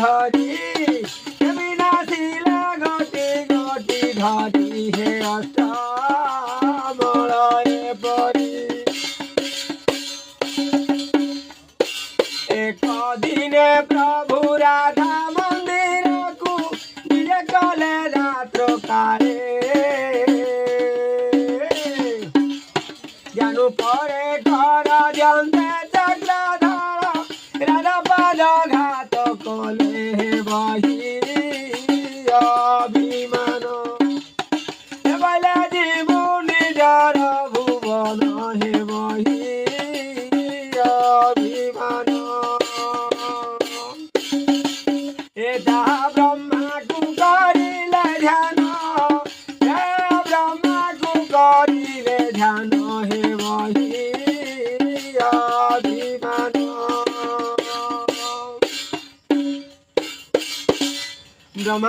ধরি বিনাশিলা গতি গতি ধরি হে অষ্টমলয়ে পরি एक दिने प्रभु राधा मंदिर को दिए कले रात्र काले जानू परे घर जंते चक्रधर राधा पाद घात कले बही अभिमान बोले जीवु निजर भुवन हे बही अभिमान एदा ब्रह्मा को करिले ध्यान हे ब्रह्मा को करिले ध्यान हे वही अभिमान ब्रह्मा